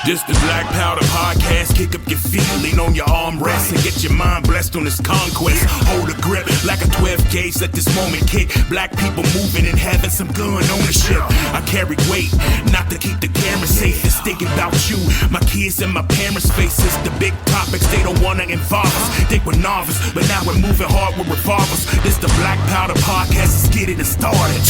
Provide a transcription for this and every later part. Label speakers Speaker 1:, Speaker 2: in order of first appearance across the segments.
Speaker 1: This the Black Powder Podcast. Kick up your feet, lean on your armrest, and get your mind blessed on this conquest. Hold a grip like a 12 gauge, let this moment kick. Black people moving and having some gun ownership. I carry weight, not to keep the camera safe. It's thinking about you, my kids and my parents' faces. The big topics, they don't wanna involve us. Think we're novice, but now we're moving hard with revolvers. This the Black Powder Podcast, let's get it started.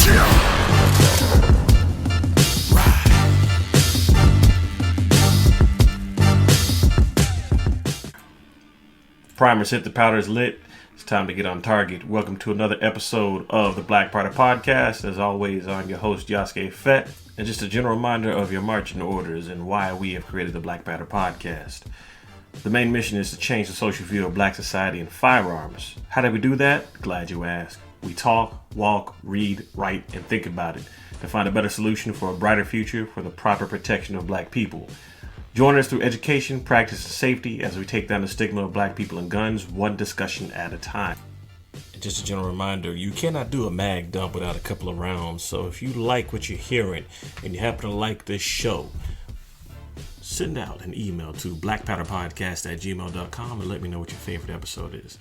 Speaker 2: Primers hit, the powder is lit. It's time to get on target. Welcome to another episode of the Black Powder Podcast. As always, I'm your host, Yasuke Fett. And just a general reminder of your marching orders and why we have created the Black Powder Podcast. The main mission is to change the social view of black society and firearms. How do we do that? Glad you asked. We talk, walk, read, write, and think about it to find a better solution for a brighter future for the proper protection of black people. Join us through education, practice, and safety as we take down the stigma of black people and guns, one discussion at a time. Just a general reminder, you cannot do a mag dump without a couple of rounds. So if you like what you're hearing and you happen to like this show, send out an email to blackpowderpodcast@gmail.com and let me know what your favorite episode is.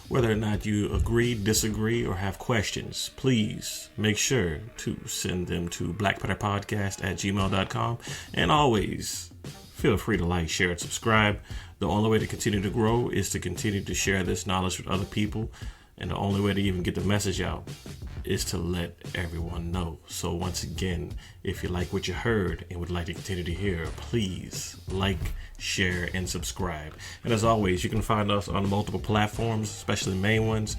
Speaker 2: Whether or not you agree, disagree, or have questions, please make sure to send them to blackpowderpodcast@gmail.com. And always, feel free to like, share, and subscribe. The only way to continue to grow is to continue to share this knowledge with other people. And the only way to even get the message out is to let everyone know. So once again, if you like what you heard and would like to continue to hear, please like, share, and subscribe. And as always, you can find us on multiple platforms, especially the main ones.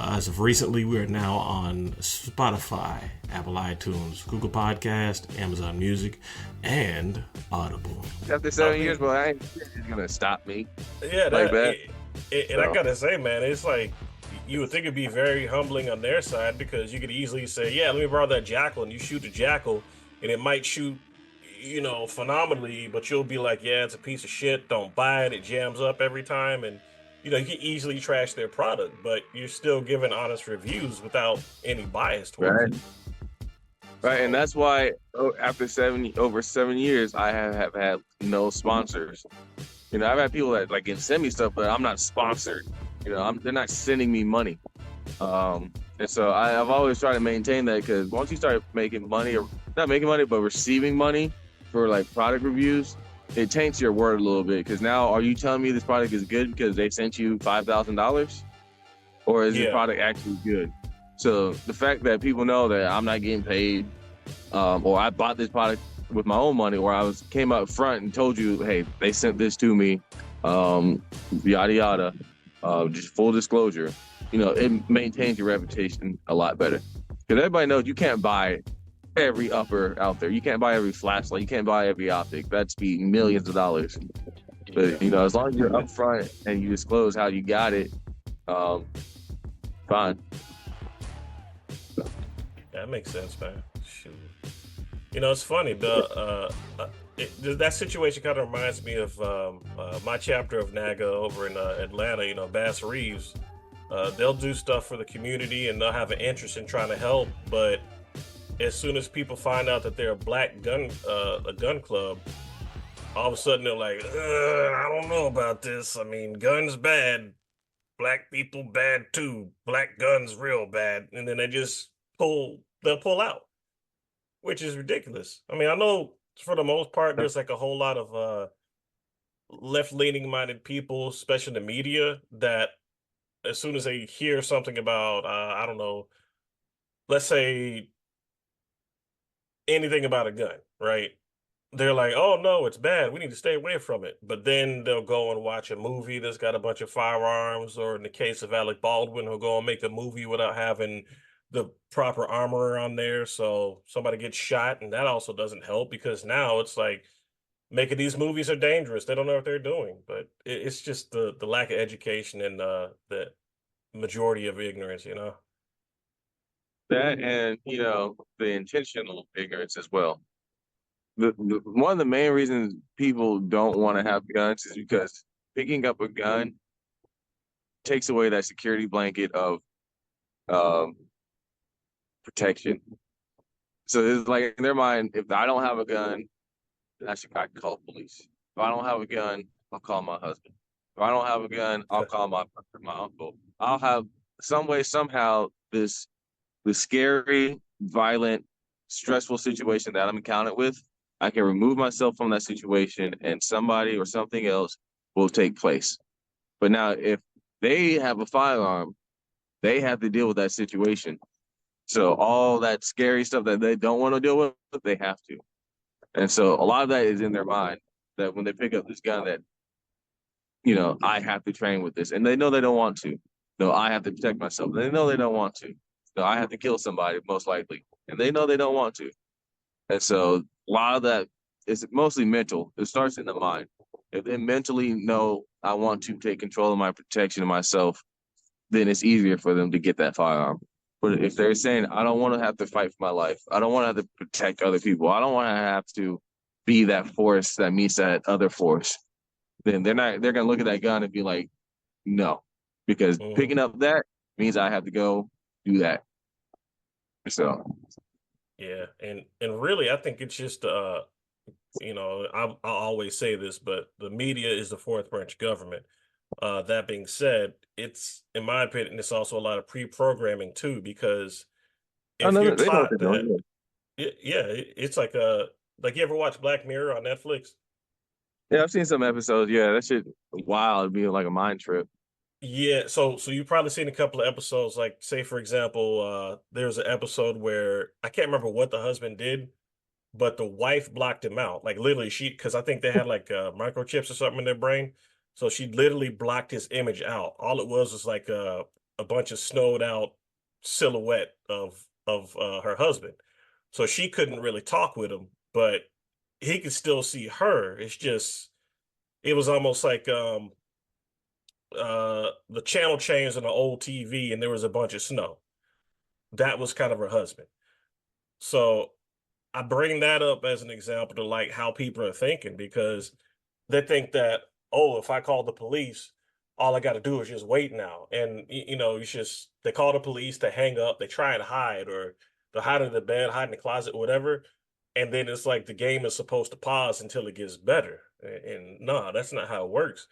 Speaker 2: As of recently, we are now on Spotify, Apple iTunes, Google Podcast, Amazon Music, and Audible.
Speaker 3: After 7 years, but I ain't gonna stop me.
Speaker 4: Yeah,
Speaker 3: like that.
Speaker 4: And I gotta say, man, it's like you would think it'd be very humbling on their side because you could easily say, "Yeah, let me borrow that jackal," and you shoot the jackal, and it might shoot, phenomenally, but you'll be like, "Yeah, it's a piece of shit. Don't buy it. It jams up every time," and you can easily trash their product, but you're still giving honest reviews without any bias towards it.
Speaker 3: Right, and that's why after over 7 years, I have had no sponsors. I've had people that can send me stuff, but I'm not sponsored. They're not sending me money. And so I've always tried to maintain that, because once you start making money, or not making money, but receiving money for product reviews, it taints your word a little bit. Because now, are you telling me this product is good because they sent you $5,000, or is the product actually good? So the fact that people know that I'm not getting paid, or I bought this product with my own money, or came up front and told you, hey, they sent this to me, yada yada, just full disclosure, it maintains your reputation a lot better. Because everybody knows you can't buy every upper out there. You can't buy every flashlight. You can't buy every optic. That's be millions of dollars. But as long as you're upfront and you disclose how you got it, fine.
Speaker 4: That makes sense, man. Shoot. It's funny. That situation kind of reminds me of my chapter of NAGA over in Atlanta. Bass Reeves. They'll do stuff for the community and they'll have an interest in trying to help, but as soon as people find out that they're a gun club, all of a sudden they're like, I don't know about this. I mean, guns bad, black people bad too, black guns real bad, and then they'll pull out, which is ridiculous. I mean, I know for the most part there's a whole lot of left-leaning minded people, especially in the media, that as soon as they hear something about I don't know, let's say anything about a gun, right? They're like, oh no, it's bad, we need to stay away from it. But then they'll go and watch a movie that's got a bunch of firearms, or in the case of Alec Baldwin, he'll go and make a movie without having the proper armor on there, so somebody gets shot, and that also doesn't help, because now it's like making these movies are dangerous. They don't know what they're doing. But it's just the lack of education and the majority of ignorance,
Speaker 3: That, and the intentional ignorance as well. The one of the main reasons people don't want to have guns is because picking up a gun takes away that security blanket of protection. So it's like, in their mind, if I don't have a gun, I can call the police. If I don't have a gun, I'll call my husband. If I don't have a gun, I'll call my uncle. I'll have some way, somehow, the scary, violent, stressful situation that I'm encountered with, I can remove myself from that situation and somebody or something else will take place. But now if they have a firearm, they have to deal with that situation. So all that scary stuff that they don't want to deal with, they have to. And so a lot of that is in their mind that when they pick up this gun that, I have to train with this. And they know they don't want to. No, I have to protect myself. They know they don't want to. No, I have to kill somebody, most likely. And they know they don't want to. And so a lot of that is mostly mental. It starts in the mind. If they mentally know I want to take control of my protection of myself, then it's easier for them to get that firearm. But if they're saying, I don't want to have to fight for my life, I don't want to have to protect other people, I don't want to have to be that force that meets that other force, then they're gonna look at that gun and be like, no. Because picking up that means I have to go do that. So
Speaker 4: Yeah, and really, I think it's just I always say this, but the media is the fourth branch government. That being said, it's in my opinion, it's also a lot of pre-programming too, because
Speaker 3: I
Speaker 4: if
Speaker 3: know
Speaker 4: you're
Speaker 3: that they know what
Speaker 4: taught
Speaker 3: they're
Speaker 4: that,
Speaker 3: doing.
Speaker 4: yeah, it's like you ever watch Black Mirror on Netflix?
Speaker 3: Yeah, I've seen some episodes. Yeah, that shit wild. It'd be like a mind trip.
Speaker 4: Yeah, so you've probably seen a couple of episodes, like say for example, there's an episode where I can't remember what the husband did, but the wife blocked him out. Like literally, because I think they had like microchips or something in their brain, so she literally blocked his image out. All it was like a bunch of snowed out silhouette of her husband. So she couldn't really talk with him, but he could still see her. It's just it was almost like the channel changed on an old TV and there was a bunch of snow. That was kind of her husband. So I bring that up as an example to like how people are thinking because they think that, oh, if I call the police, all I got to do is just wait now. And, it's just, they call the police to hang up, they try and hide or they hide in the bed, hide in the closet, whatever. And then it's like the game is supposed to pause until it gets better. And no, that's not how it works.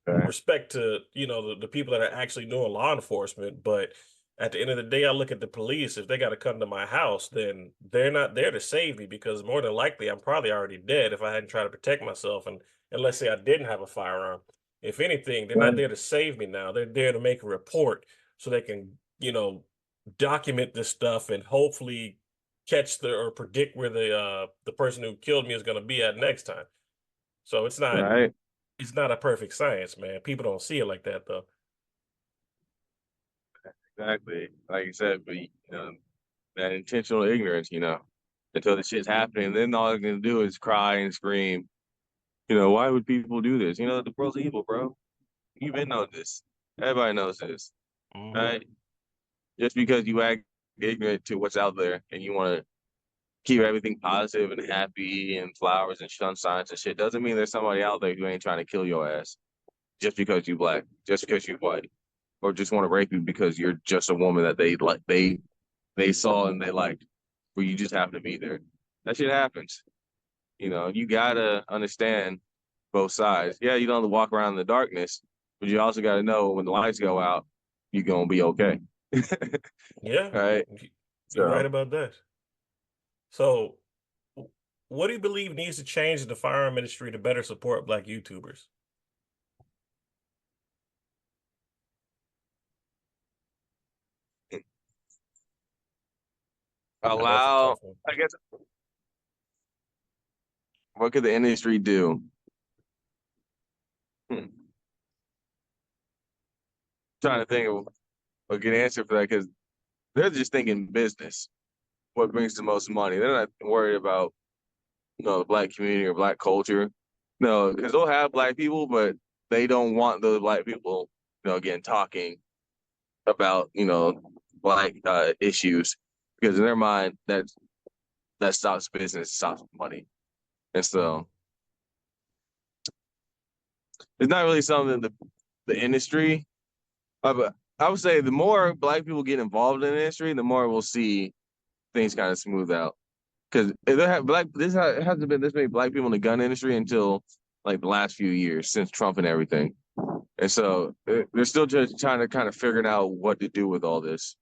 Speaker 4: Respect to, the people that are actually doing law enforcement, but at the end of the day, I look at the police. If they got to come to my house, then they're not there to save me because more than likely I'm probably already dead if I hadn't tried to protect myself. And let's say I didn't have a firearm. If anything, they're not
Speaker 3: Right.
Speaker 4: there to save me now. They're there to make a report so they can, document this stuff and hopefully catch or predict where the person who killed me is going to be at next time. So
Speaker 3: Right.
Speaker 4: it's not a perfect science, man. People don't see it like that though.
Speaker 3: Exactly. Like you said, but that intentional ignorance, until the shit's happening, then all they're gonna do is cry and scream. Why would people do this? The world's evil, bro. You've been know this. Everybody knows this,
Speaker 4: Hmm.
Speaker 3: right? Just because you act ignorant to what's out there and you want to keep everything positive and happy and flowers and sunshines and shit doesn't mean there's somebody out there who ain't trying to kill your ass just because you black, just because you white, or just want to rape you because you're just a woman that they saw and they liked, where you just happen to be there. That shit happens. You gotta understand both sides. Yeah, you don't have to walk around in the darkness, but you also gotta know when the lights go out, you're gonna be okay.
Speaker 4: Yeah,
Speaker 3: Right?
Speaker 4: you're right
Speaker 3: So
Speaker 4: about that. So, what do you believe needs to change in the firearm industry to better support Black YouTubers? I know it's a
Speaker 3: allow,
Speaker 4: tough one.
Speaker 3: I guess, what could the industry do? Hmm. Trying to think of a good answer for that because they're just thinking business. What brings the most money? They're not worried about the black community or black culture. No, because they'll have black people, but they don't want those black people, again, talking about black issues because in their mind that stops business, stops money, and
Speaker 4: Mhm.
Speaker 3: so it's not really something that the industry. But I would say the more black people get involved in the industry, the more we'll see things kind of smooth out. because it hasn't been this many black people in the gun industry until like the last few years since Trump and everything. And so they're still just trying to kind of figuring out what to do with all this.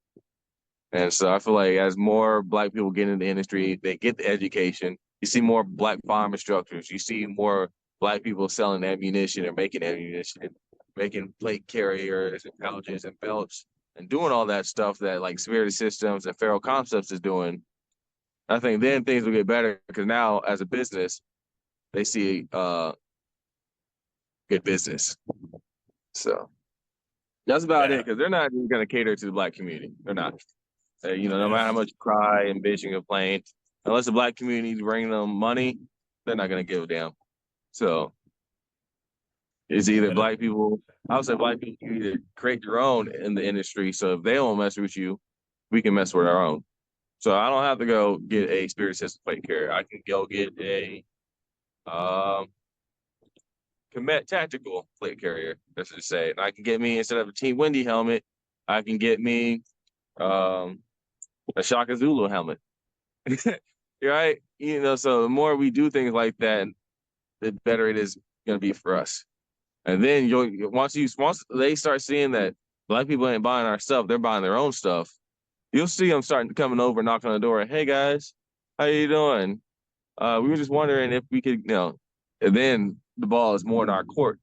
Speaker 3: And so I feel like as more black people get into the industry, they get the education. You see more black farm instructors. You see more black people selling ammunition or making ammunition, making plate carriers and pouches and belts and doing all that stuff that like Spirit Systems and Feral Concepts is doing. I think then things will get better because now as a business, they see good business. So that's about it because they're not even going to cater to the black community. They're not. No matter how much you cry and bitch and complain, unless the black community is bringing them money, they're not going to give a damn. So it's either black people. I would say black people, you either create your own in the industry. So if they don't mess with you, we can mess with our own. So I don't have to go get a Spirit System plate carrier. I can go get a Comet tactical plate carrier. Let's just say, and I can get me instead of a Team Wendy helmet, I can get me a Shaka Zulu helmet. Right? So the more we do things like that, the better it is going to be for us. And then once they start seeing that black people ain't buying our stuff, they're buying their own stuff. You'll see them starting coming over, knocking on the door. Hey guys, how you doing? We were just wondering if we could, and then the ball is more in our court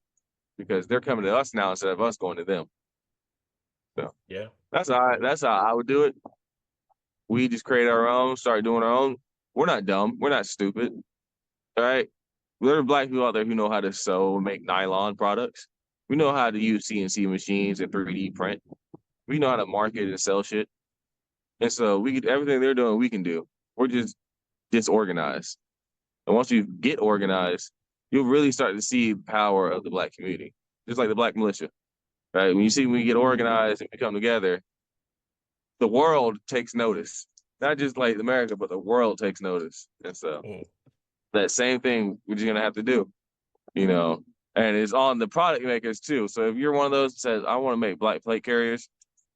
Speaker 3: because they're coming to us now instead of us going to them. So
Speaker 4: yeah,
Speaker 3: that's how I would do it. We just create our own, start doing our own. We're not dumb. We're not stupid. All right. There are black people out there who know how to sew and make nylon products. We know how to use CNC machines and 3D print. We know how to market and sell shit. And so everything they're doing, we can do. We're just disorganized. And once you get organized, you'll really start to see the power of the black community. Just like the black militia. Right? When we get organized and we come together, the world takes notice. Not just like America, but the world takes notice. And so that same thing we're just gonna have to do, and it's on the product makers too. So if you're one of those that says, I want to make black plate carriers,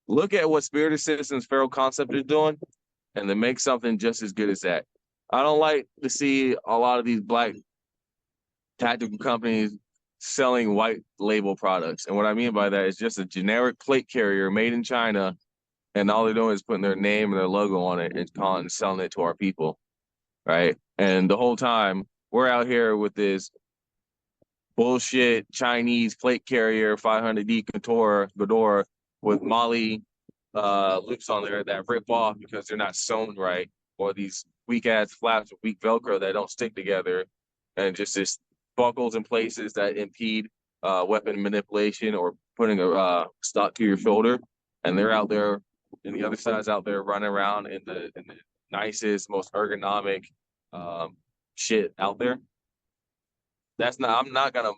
Speaker 3: look at what Spirit Systems Feral Concept is doing, and then make something just as good as that. I don't like to see a lot of these black tactical companies selling white label products. And what I mean by that is just a generic plate carrier made in China, and all they're doing is putting their name and their logo on it and selling it to our people, right? And the whole time we're out here with this bullshit Chinese plate carrier 500D Ghidorah with Molly loops on there that rip off because they're not sewn right, or these weak ass flaps with weak Velcro that don't stick together, and just this buckles in places that impede weapon manipulation or putting a stock to your shoulder. And they're out there, and the other side's out there running around in the nicest, most ergonomic shit out there. I'm not gonna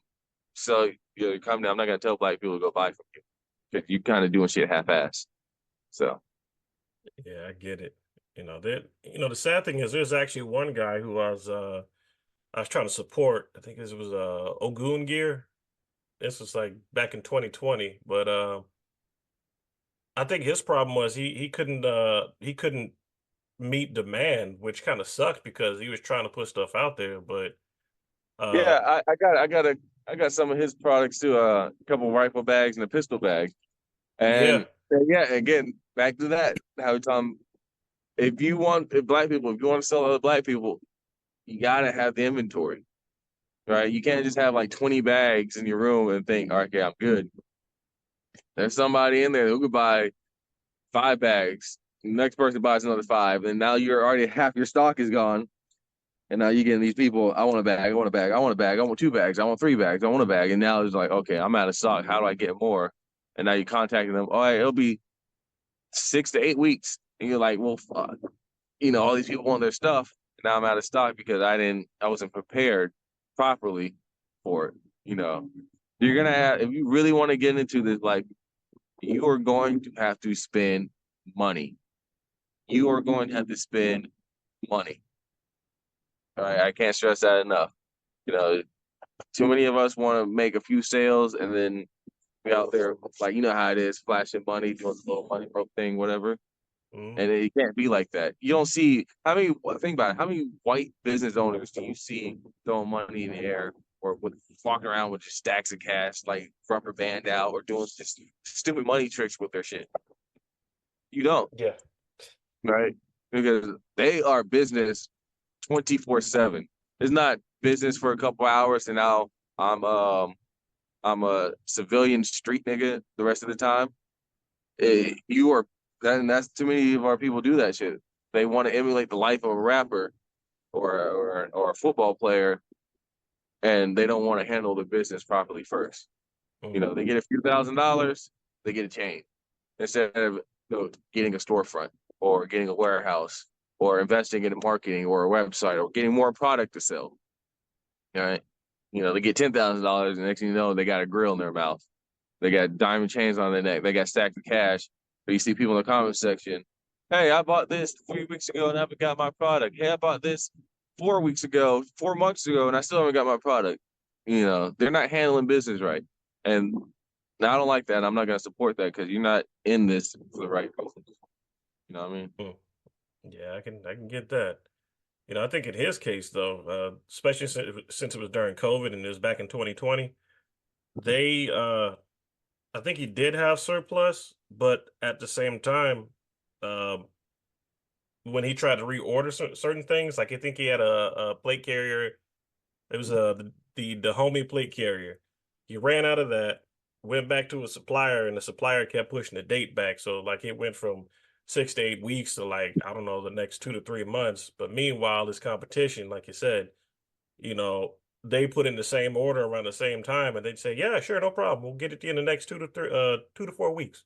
Speaker 3: sell your company. I'm not gonna tell black people to go buy from you because you kind of doing shit half-ass. So
Speaker 4: yeah, I get it. The sad thing is, there's actually one guy who I was trying to support. I think this was Ogun Gear. This was like back in 2020, but I think his problem was he couldn't meet demand, which kind of sucked because he was trying to put stuff out there, but
Speaker 3: yeah, I got some of his products too. A couple rifle bags and a pistol bag, and yeah, again back to that. How if black people, if you want to sell to other black people, you gotta have the inventory, right? You can't just have like 20 bags in your room and think, all right, okay, I'm good. There's somebody in there who could buy 5 bags. The next person buys another 5, and now you're already half your stock is gone. And now you're getting these people, I want a bag, I want a bag, I want a bag, I want 2 bags, I want 3 bags, I want a bag. And now it's like, okay, I'm out of stock. How do I get more? And now you're contacting them. All right, it'll be 6 to 8 weeks. And you're like, well, fuck. All these people want their stuff. And now I'm out of stock because I wasn't prepared properly for it. You're going to have, if you really want to get into this, like, you are going to have to spend money. You are going to have to spend money. All right, I can't stress that enough. Too many of us want to make a few sales and then be out there, like, how it is, flashing money, doing this little money broke thing, whatever.
Speaker 4: Mm.
Speaker 3: And it can't be like that. You don't see think about it. How many white business owners do you see throwing money in the air or walking around with just stacks of cash, like rubber band out, or doing just stupid money tricks with their shit? You don't,
Speaker 4: Yeah.
Speaker 3: right? Because they are business 24/7. It's not business for a couple hours and now I'm I'm a civilian street nigga the rest of the time. You are that's too many of our people do that shit. They want to emulate the life of a rapper or a football player, and they don't want to handle the business properly first. You
Speaker 4: Mm.
Speaker 3: know, they get a few $1,000s, they get a chain instead of getting a storefront or getting a warehouse or investing in marketing or a website or getting more product to sell. All right. You know, they get $10,000 and next thing you know, they got a grill in their mouth. They got diamond chains on their neck. They got stacks of cash. But you see people in the comment section, hey, I bought this 3 weeks ago and I haven't got my product. Hey, I bought this 4 weeks ago, 4 months ago, and I still haven't got my product. You know, they're not handling business right. And I don't like that. I'm not going to support that because you're not in this for the right reasons. You know what I mean?
Speaker 4: Mm. Yeah, I can get that. I think in his case though, especially since it was during COVID and it was back in 2020, they I think he did have surplus, but at the same time, um, when he tried to reorder certain things, like I think he had a plate carrier. It was the homie plate carrier. He ran out of that, went back to a supplier, and the supplier kept pushing the date back. So like it went from 6 to 8 weeks to like I don't know the next 2 to 3 months. But meanwhile, this competition, like you said, you know, they put in the same order around the same time, and they'd say, "Yeah, sure, no problem. We'll get it in the next 2 to 4 weeks."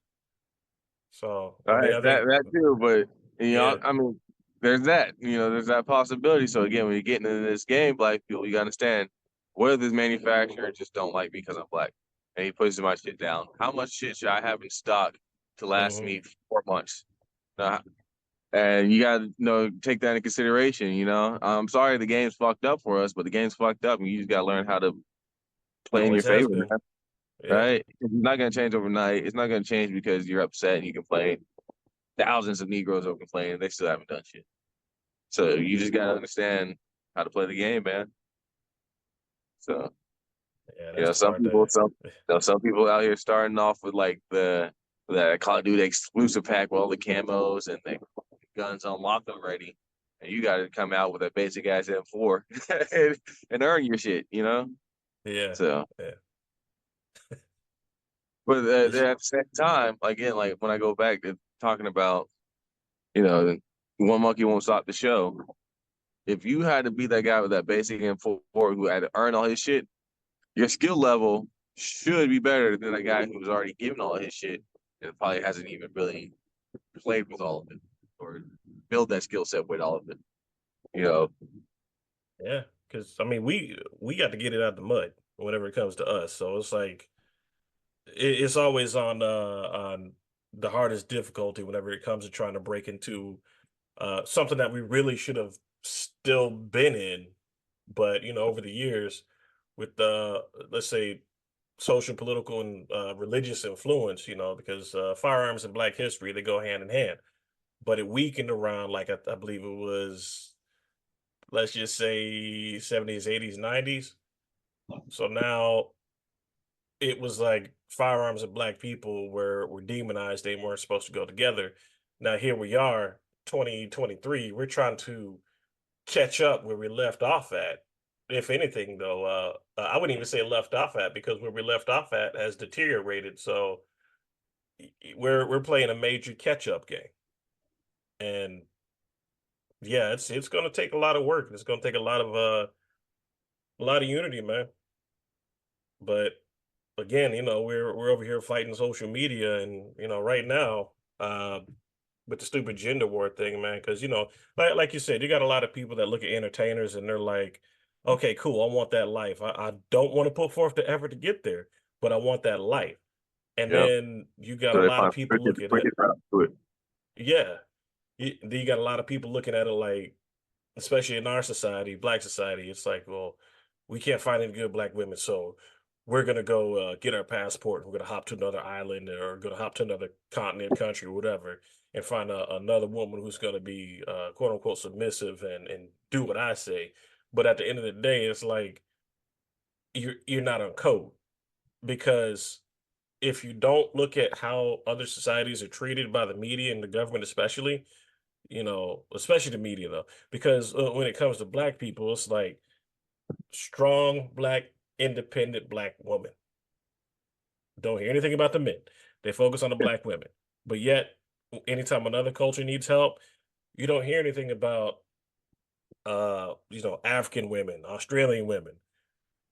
Speaker 4: So
Speaker 3: All
Speaker 4: I mean,
Speaker 3: right,
Speaker 4: I think
Speaker 3: that too, but
Speaker 4: yeah,
Speaker 3: I mean, there's that, there's that possibility. So again, when you're getting into this game, black people, you gotta understand whether this manufacturer just don't like me because I'm black, and he pushes my shit down. How much shit should I have in stock to last
Speaker 4: hmm
Speaker 3: me 4 months? Now, and you gotta take that into consideration. I'm sorry the game's fucked up for us, but the game's fucked up, and you just gotta learn how to
Speaker 4: it
Speaker 3: play in your
Speaker 4: always has
Speaker 3: favor,
Speaker 4: been.
Speaker 3: man.
Speaker 4: Yeah,
Speaker 3: Right? It's not gonna change overnight. It's not gonna change because you're upset and you complain. Thousands of Negroes are complaining. They still haven't done shit. So you just gotta understand how to play the game, man. So
Speaker 4: yeah, that's the
Speaker 3: some
Speaker 4: part
Speaker 3: people,
Speaker 4: that.
Speaker 3: some people out here starting off with like the Call of Duty exclusive pack with all the camos and the guns unlocked already, and you got to come out with a basic ass M4 and earn your shit.
Speaker 4: Yeah,
Speaker 3: So,
Speaker 4: yeah.
Speaker 3: but at
Speaker 4: It's,
Speaker 3: the same time, again, like when I go back to talking about, one monkey won't stop the show. If you had to be that guy with that basic M4 who had to earn all his shit, your skill level should be better than a guy who's already given all his shit and probably hasn't even really played with all of it or build that skill set with all of it. You know,
Speaker 4: yeah, because I mean, we got to get it out the mud whenever it comes to us. So it's like it's always on the hardest difficulty whenever it comes to trying to break into something that we really should have still been in, but over the years with let's say social, political, and religious influence, because firearms and Black history they go hand in hand, but it weakened around like I believe it was let's just say 70s, 80s, 90s. So now it was like firearms and Black people were demonized. They weren't supposed to go together. Now here we are, 2023. We're trying to catch up where we left off at. If anything, though, I wouldn't even say left off at because where we left off at has deteriorated. So we're playing a major catch up game, and yeah, it's going to take a lot of work. It's going to take a lot of unity, man. But again, we're over here fighting social media, and right now, uh, with the stupid gender war thing, man. Because like you said, you got a lot of people that look at entertainers and they're like, okay, cool, I want that life. I don't want to put forth the effort to get there, but I want that life. And
Speaker 3: yeah.
Speaker 4: then you got a
Speaker 3: So they
Speaker 4: lot of
Speaker 3: find
Speaker 4: people
Speaker 3: wicked,
Speaker 4: looking at,
Speaker 3: wicked route to it.
Speaker 4: yeah, you got a lot of people looking at it like, especially in our society, Black society, it's like, well, we can't find any good Black women, so we're gonna go get our passport. And we're gonna hop to another island or gonna hop to another continent, country, whatever, and find another woman who's going to be quote unquote submissive and do what I say. But at the end of the day, it's like you're not on code, because if you don't look at how other societies are treated by the media and the government, especially, especially the media though, because when it comes to black people, it's like strong black, independent black woman. Don't hear anything about the men. They focus on the black women. But yet, anytime another culture needs help, you don't hear anything about African women, Australian women,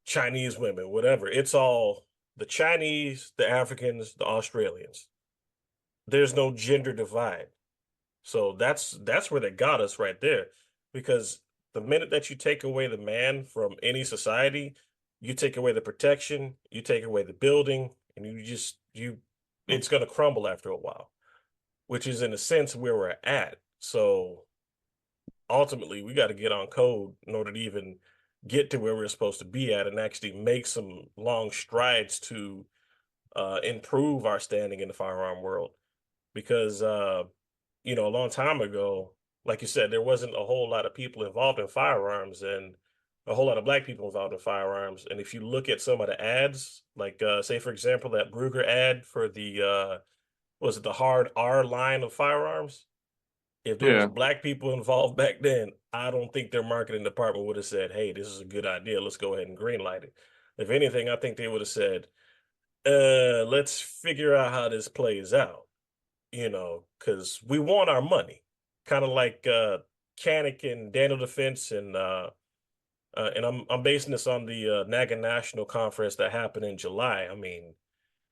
Speaker 4: Chinese women, whatever. It's all the Chinese, the Africans, the Australians. There's no gender divide. So that's where they got us right there. Because the minute that you take away the man from any society, you take away the protection, you take away the building, and it's gonna crumble after a while, which is in a sense where we're at. So ultimately we got to get on code in order to even get to where we're supposed to be at and actually make some long strides to improve our standing in the firearm world. Because a long time ago, like you said, there wasn't a whole lot of people involved in firearms and a whole lot of black people involved in firearms. And if you look at some of the ads, like say for example that Bruger ad for the was it the Hard R line of firearms? If there was
Speaker 3: Yeah.
Speaker 4: black people involved back then, I don't think their marketing department would have said, "Hey, this is a good idea. Let's go ahead and greenlight it." If anything, I think they would have said, let's figure out how this plays out." Because we want our money, kind of like Kanik and Daniel Defense, and I'm basing this on the NAGA National Conference that happened in July. I mean,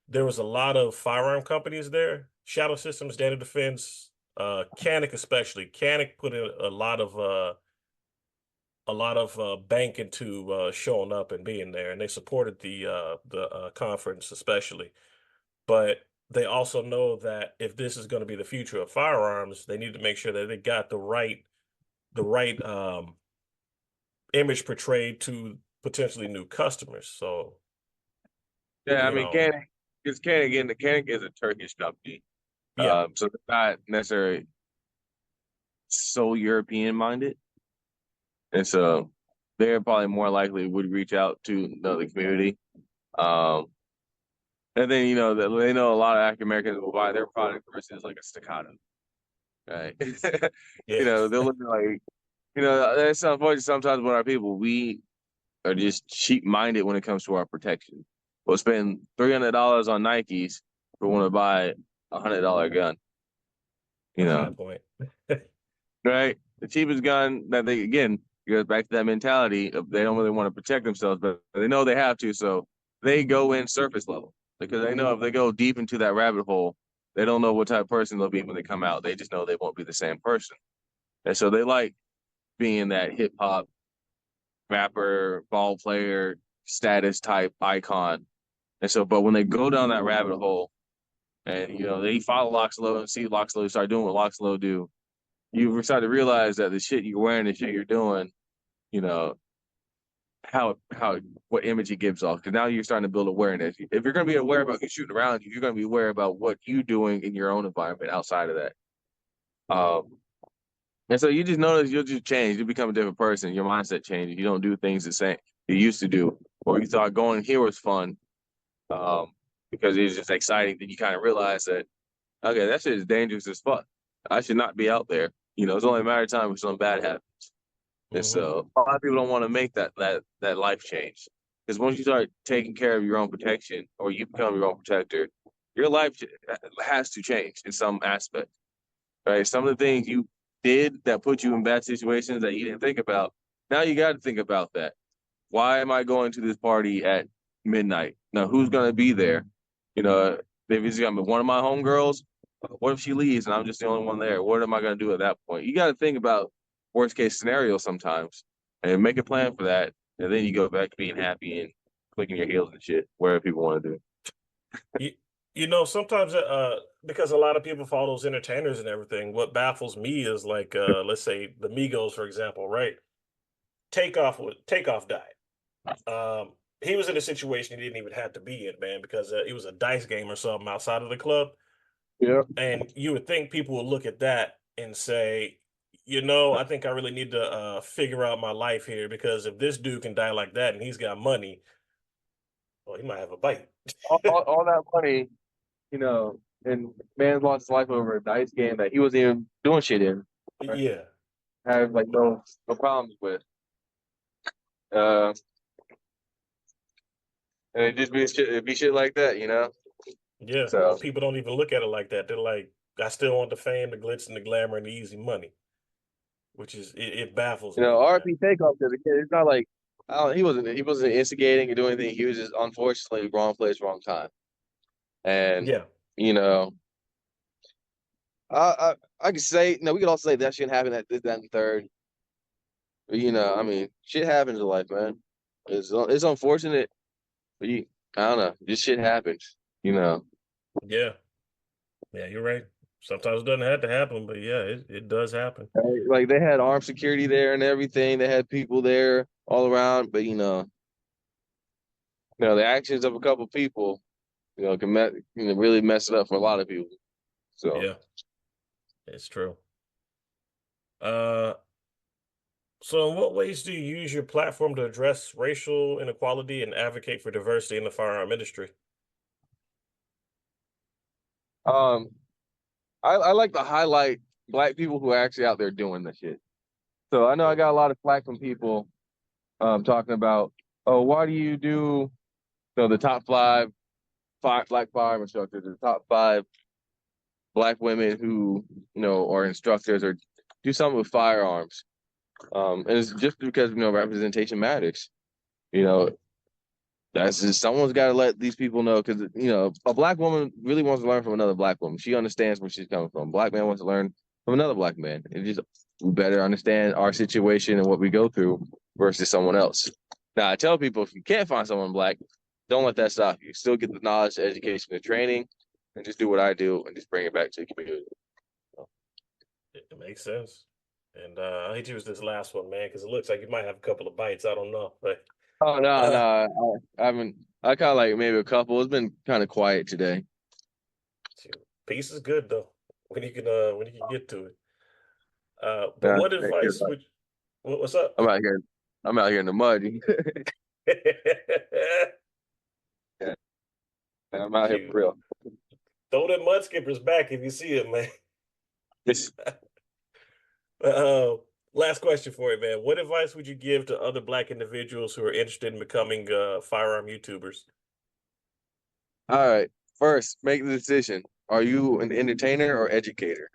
Speaker 4: there was a lot of firearm companies there, Shadow Systems, Daniel Defense, Kanik especially. Kanik put in a lot of bank into showing up and being there, and they supported the conference especially. But they also know that if this is going to be the future of firearms, they need to make sure that they got the right image portrayed to potentially new customers. So,
Speaker 3: Yeah, I
Speaker 4: you
Speaker 3: mean,
Speaker 4: know,
Speaker 3: Canik is a Turkish company,
Speaker 4: yeah,
Speaker 3: so they're not necessarily so European minded, and so they're probably more likely would reach out to the community. Um, and then they know a lot of African Americans will buy their product versus like a staccato, right?
Speaker 4: yeah,
Speaker 3: They're looking like that's unfortunate sometimes with our people. We are just cheap minded when it comes to our protection. We'll spend $300 on Nikes, but want to buy $100 gun.
Speaker 4: that's a bad point.
Speaker 3: Right? The cheapest gun that they again goes back to that mentality of they don't really want to protect themselves, but they know they have to, so they go in surface level because they know if they go deep into that rabbit hole, they don't know what type of person they'll be when they come out. They just know they won't be the same person, and so they like being that hip hop rapper, ball player, status type icon. And so, but when they go down that rabbit hole and, they follow Loxlow and see Loxlow start doing what Loxlow do, you start to realize that the shit you're wearing, the shit you're doing, you know, what image it gives off. Because now you're starting to build awareness. If you're going to be aware about who's shooting around you, you're going to be aware about what you're doing in your own environment outside of that. And so you just notice you'll just change. You become a different person. Your mindset changes. You don't do things the same you used to do, or you thought going here was fun because it was just exciting. Then you kind of realize that, okay, that shit is dangerous as fuck. I should not be out there. It's only a matter of time when something bad happens. And
Speaker 4: Hmm.
Speaker 3: so a lot of people don't want to make that life change. Because once you start taking care of your own protection or you become your own protector, your life has to change in some aspect. Right? Some of the things you did that put you in bad situations that you didn't think about, now you got to think about that. Why am I going to this party at midnight? Now, who's going to be there? If it's going to be one of my homegirls, what if she leaves and I'm just the only one there? What am I going to do at that point? You got to think about worst case scenario sometimes and make a plan for that. And then you go back to being happy and clicking your heels and shit, wherever people want to do.
Speaker 4: Sometimes because a lot of people follow those entertainers and everything, what baffles me is like let's say the Migos, for example, right? Takeoff died. He was in a situation he didn't even have to be in, man, because it was a dice game or something outside of the club.
Speaker 3: Yeah.
Speaker 4: And you would think people would look at that and say, I think I really need to figure out my life here, because if this dude can die like that and he's got money, well, he might have a bite.
Speaker 3: All that money, and man lost his life over a dice game that he wasn't even doing shit in. Right?
Speaker 4: Yeah,
Speaker 3: Have like no problems with. Uh, and it'd be shit like that,
Speaker 4: yeah. Or
Speaker 3: So,
Speaker 4: people don't even look at it like that. They're like, I still want the fame, the glitz, and the glamour, and the easy money, which is it baffles me, man.
Speaker 3: RP takeoff because again, it's not like he wasn't instigating or doing anything. He was just unfortunately wrong place, wrong time. And
Speaker 4: Yeah,
Speaker 3: you know, I could say no. We could also say that shit happened at this, that, and the third. But, I mean, shit happens in life, man. It's unfortunate, but I don't know. This shit happens,
Speaker 4: yeah, yeah. You're right. Sometimes it doesn't have to happen, but yeah, it does happen.
Speaker 3: Like they had armed security there and everything. They had people there all around, but the actions of a couple people, can really mess it up for a lot of people. So,
Speaker 4: Yeah, it's true. Uh, so in what ways do you use your platform to address racial inequality and advocate for diversity in the firearm industry?
Speaker 3: um, I like to highlight black people who are actually out there doing this shit. So I know I got a lot of flack from people, talking about, oh, why do you do the top five black firearm instructors, the top five black women who are instructors or do something with firearms. And it's just because representation matters. You know, that's just someone's got to let these people know because a black woman really wants to learn from another black woman. She understands where she's coming from. Black man wants to learn from another black man. It just we better understand our situation and what we go through versus someone else. Now I tell people if you can't find someone black, don't let that stop you. Still get the knowledge, the education, the training, and just do what I do and just bring it back to the community.
Speaker 4: It makes sense. And I'll hit you with this last one, man, because it looks like you might have a couple of bites. I don't know, but
Speaker 3: Oh no, I haven't. I kind of like maybe a couple. It's been kind of quiet today.
Speaker 4: peace is good though when you can get to it. But
Speaker 3: Yeah,
Speaker 4: what advice would what's up?
Speaker 3: I'm out here. I'm out here in the mud. Yeah, I'm out here for real.
Speaker 4: Throw them mud skippers back if you see it, man.
Speaker 3: This,
Speaker 4: Last question for you, man. What advice would you give to other black individuals who are interested in becoming firearm YouTubers?
Speaker 3: all right. First, make the decision. Are you an entertainer or educator?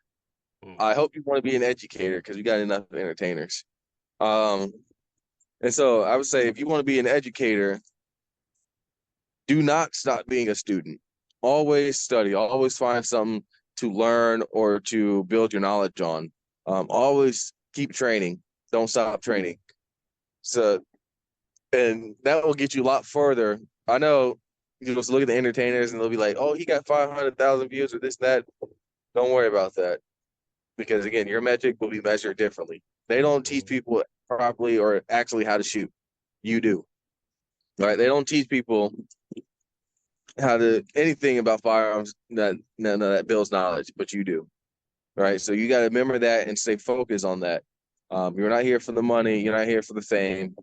Speaker 3: I hope you want to be an educator because you got enough entertainers. And so I would say if you want to be an educator, do not stop being a student. Always study. Always find something to learn or to build your knowledge on. Always keep training. Don't stop training. So, and that will get you a lot further. I know you just look at the entertainers and they'll be like, "Oh, he got 500,000 views or this, that." Don't worry about that because again, your metric will be measured differently. They don't teach people properly or actually how to shoot. You do. All right? They don't teach people how to anything about firearms that builds knowledge, but you do. All right. So you got to remember that and stay focused on that. You're not here for the money. You're not here for the fame.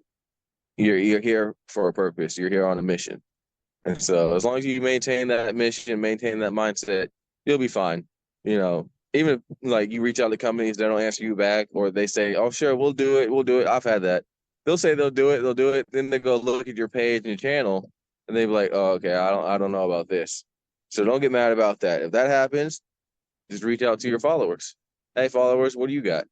Speaker 3: You're here for a purpose. You're here on a mission. And so as long as you maintain that mission, maintain that mindset, you'll be fine. Even if, like you reach out to companies, they don't answer you back, or they say, "Oh, sure, we'll do it. We'll do it." I've had that. They'll say they'll do it. They'll do it. Then they go look at your page and your channel, and they be like, "Oh, okay, I don't know about this." So don't get mad about that. If that happens, just reach out to your followers. Hey, followers, what do you got?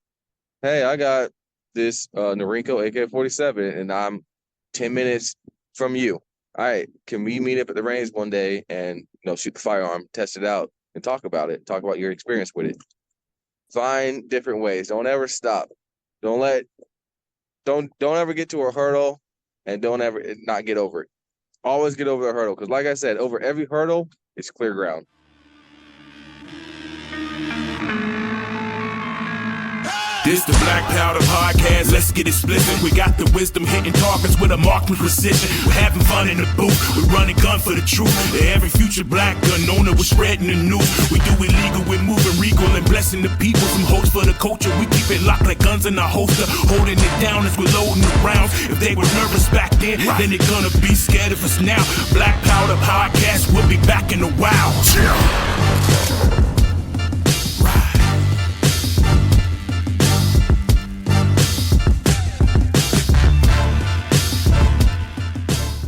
Speaker 3: Hey, I got this Norinco AK-47, and I'm 10 minutes from you. All right, can we meet up at the range one day and shoot the firearm, test it out, and talk about it? Talk about your experience with it. Find different ways. Don't ever stop. Don't ever get to a hurdle, and don't ever not get over it. Always get over the hurdle because, like I said, over every hurdle is clear ground.
Speaker 1: This the Black Powder Podcast, let's get it splitting. We got the wisdom hitting targets with a marksman precision. We're having fun in the booth, we're running gun for the truth. Every future black gun owner, we're spreading the news. We do illegal, we're moving regal and blessing the people. Some hopes for the culture, we keep it locked like guns in our holster. Holding it down as we're loading the rounds. If they were nervous back then they're gonna be scared of us now. Black Powder Podcast, we'll be back in a while.